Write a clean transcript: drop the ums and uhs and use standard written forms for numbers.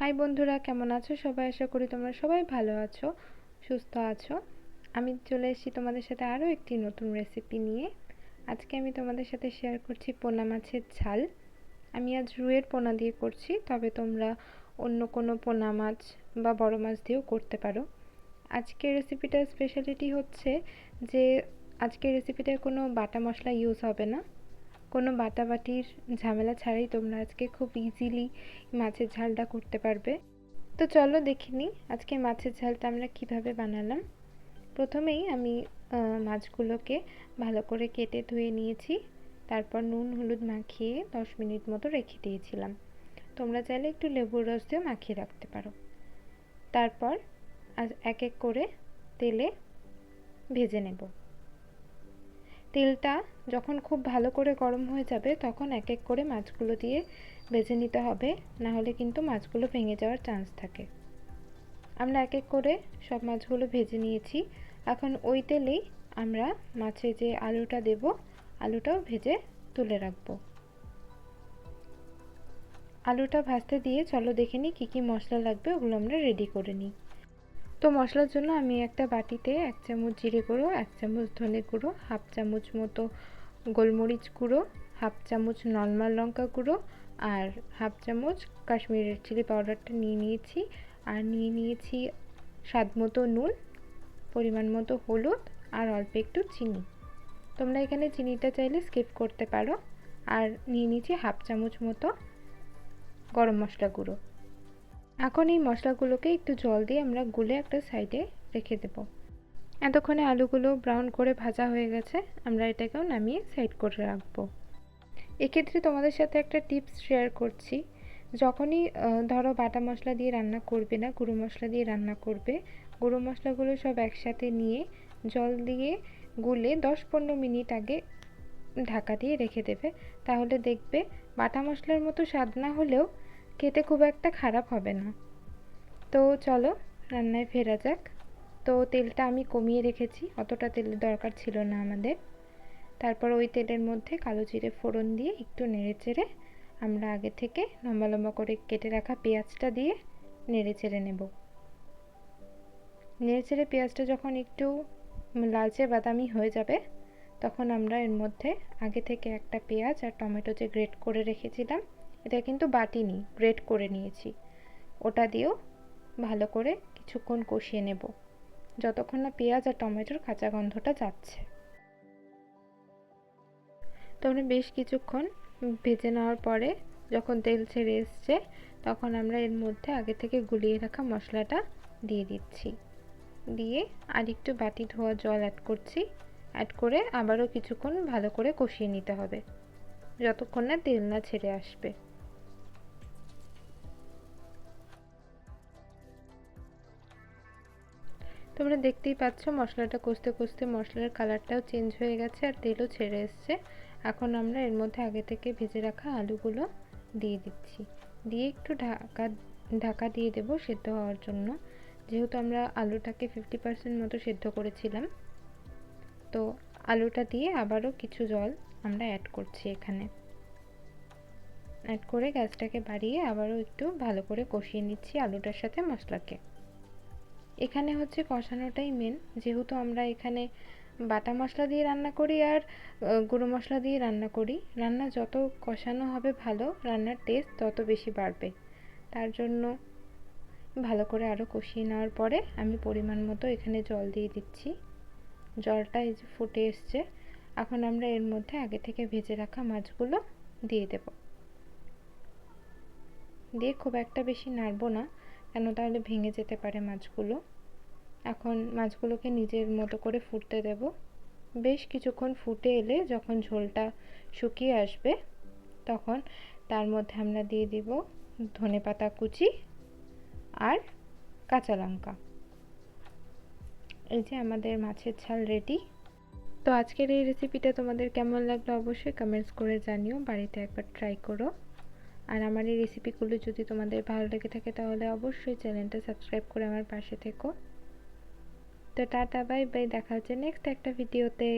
High বন্ধুরা, কেমন আছো সবাই? আশা করি তোমরা সবাই ভালো আছো, সুস্থ আছো। আমি চলে এসেছি তোমাদের সাথে আরও একটি নতুন রেসিপি নিয়ে। আজকে আমি তোমাদের সাথে শেয়ার করছি পোনা মাছের ঝাল। আমি আজ রুইয়ের পোনা দিয়ে করছি, তবে তোমরা অন্য কোনো পোনা মাছ বা বড় মাছ দিয়েও করতে পারো। আজকের রেসিপিটার স্পেশালিটি হচ্ছে যে আজকের রেসিপিটায় কোনো বাটা মশলা ইউজ হবে না। কোনো বাটাবাটির ঝামেলা ছাড়াই তোমরা আজকে খুব ইজিলি মাছের ঝালটা করতে পারবে। তো চলো দেখে নিই আজকে মাছের ঝালটা আমরা কিভাবে বানালাম। প্রথমেই আমি মাছগুলোকে ভালো করে কেটে ধুয়ে নিয়েছি, তারপর নুন হলুদ মাখিয়ে 10 মিনিট মতো রেখে দিয়েছিলাম। তোমরা চাইলে একটু লেবুর রস দিয়েও মাখিয়ে রাখতে পারো। তারপর এক এক করে তেলে ভেজে নেব। তেলটা যখন খুব ভালো করে গরম হয়ে যাবে তখন এক এক করে মাছগুলো দিয়ে ভেজে নিতে হবে, না হলে কিন্তু মাছগুলো ভেঙে যাওয়ার চান্স থাকে। আমরা এক এক করে সব মাছগুলো ভেজে নিয়েছি। এখন ওই তেলেই আমরা মাছে যে আলুটা দেব, আলুটাও ভেজে তুলে রাখবো। আলুটা ভাজতে দিয়ে চলো দেখে নিই কী কী মশলা লাগবে, ওগুলো আমরা রেডি করে নিই। তো মশলার জন্য আমি একটা বাটিতে 1 চামচ জিরে গুঁড়ো, 1 চামচ ধনে গুঁড়ো, হাফ চামচ মতো গোলমরিচ গুঁড়ো, হাফ চামচ নর্মাল লঙ্কা গুঁড়ো আর হাফ চামচ কাশ্মীরি রেড চিলি পাউডারটা নিয়ে নিয়েছি। আর নিয়ে নিয়েছি স্বাদ মতো নুন, পরিমাণ মতো হলুদ আর অল্প একটু চিনি। তোমরা এখানে চিনিটা চাইলে স্কিপ করতে পারো। আর নিয়ে নিয়েছি হাফ চামচ মতো গরম মশলা গুঁড়ো। এখন এই মশলাগুলোকে একটু জল দিয়ে আমরা গুলে একটা সাইডে রেখে দেব। এতক্ষণে আলুগুলো ব্রাউন করে ভাজা হয়ে গেছে, আমরা এটাকেও নামিয়ে সাইড করে রাখবো। এক্ষেত্রে তোমাদের সাথে একটা টিপস শেয়ার করছি। যখনই ধরো বাটা মশলা দিয়ে রান্না করবে না, গুঁড়ো মশলা দিয়ে রান্না করবে, গুঁড়ো মশলাগুলো সব একসাথে নিয়ে জল দিয়ে গুলে 10-15 মিনিট আগে ঢাকা দিয়ে রেখে দেবে। তাহলে দেখবে বাটা মশলার মতো স্বাদ না হলেও খেতে খুব একটা খারাপ হবে না। তো চলো রান্নায় ফেরা যাক। তো তেলটা আমি কমিয়ে রেখেছি, অতটা তেলের দরকার ছিল না আমাদের। তারপর ওই তেলের মধ্যে কালো জিরে ফোড়ন দিয়ে একটু নেড়ে চেড়ে আমরা আগে থেকে লম্বা লম্বা করে কেটে রাখা পেঁয়াজটা দিয়ে নেড়ে চেড়ে নেব। নেড়ে চেড়ে পেঁয়াজটা যখন একটু লালচে বাদামি হয়ে যাবে তখন আমরা এর মধ্যে আগে থেকে একটা পেঁয়াজ আর টমেটো যে গ্রেট করে রেখেছিলাম, এটা কিন্তু বাটিনি, গ্রেট করে নিয়েছি, ওটা দিয়েও ভালো করে কিছুক্ষণ কষিয়ে নেব যতক্ষণ না পেঁয়াজ আর টমেটোর কাঁচা গন্ধটা যাচ্ছে। তো আমরা বেশ কিছুক্ষণ ভেজে নেওয়ার পরে যখন তেল ছেড়ে এসছে তখন আমরা এর মধ্যে আগে থেকে গুলিয়ে রাখা মশলাটা দিয়ে দিচ্ছি। দিয়ে আর একটু বাটি ধোয়া জল অ্যাড করছি। অ্যাড করে আবারও কিছুক্ষণ ভালো করে কষিয়ে নিতে হবে যতক্ষণ না তেল না ছেড়ে আসবে। তোমরা দেখতেই পাচ্ছ মশলাটা কষতে কষতে মশলার কালারটাও চেঞ্জ হয়ে গেছে আর তেলও ছেড়ে এসছে। এখন আমরা এর মধ্যে আগে থেকে ভেজে রাখা আলুগুলো দিয়ে দিচ্ছি। দিয়ে একটু ঢাকা দিয়ে দেবো সেদ্ধ হওয়ার জন্য। যেহেতু আমরা আলুটাকে 50% মতো সেদ্ধ করেছিলাম, তো আলুটা দিয়ে আবারও কিছু জল আমরা অ্যাড করছি এখানে। অ্যাড করে গ্যাসটাকে বাড়িয়ে আবারও একটু ভালো করে কষিয়ে নিচ্ছি আলুটার সাথে মশলাকে। এখানে হচ্ছে কষানোটাই মেন, যেহেতু আমরা এখানে বাটা মশলা দিয়ে রান্না করি আর গুঁড়ো মশলা দিয়ে রান্না করি। রান্না যত কষানো হবে ভালো, রান্নার টেস্ট তত বেশি বাড়বে। তার জন্য ভালো করে আরও কষিয়ে নেওয়ার পরে আমি পরিমাণ মতো এখানে জল দিয়ে দিচ্ছি। জলটা এই যে ফুটে এসছে, এখন আমরা এর মধ্যে আগে থেকে ভেজে রাখা মাছগুলো দিয়ে দেব। দিয়ে খুব একটা বেশি নাড়বো না, কেন তাহলে ভেঙে যেতে পারে মাছগুলো। এখন মাছগুলোকে নিজের মতো করে ফুটতে দেব। বেশ কিছুক্ষণ ফুটে এলে যখন ঝোলটা শুকিয়ে আসবে তখন তার মধ্যে আমরা দিয়ে দিব ধনেপাতা কুচি আর কাঁচা লঙ্কা। এই যে আমাদের মাছের ঝাল রেডি। তো আজকের এই রেসিপিটা তোমাদের কেমন লাগলো অবশ্যই কমেন্টস করে জানিও, বাড়িতে একবার ট্রাই করো। আর আমার এই রেসিপিগুলো যদি তোমাদের ভালো লেগে থাকে তাহলে অবশ্যই চ্যানেলটা সাবস্ক্রাইব করে আমার পাশে থেকো। তো টাটা, বাই বাই, দেখা হচ্ছে নেক্সট একটা ভিডিওতে।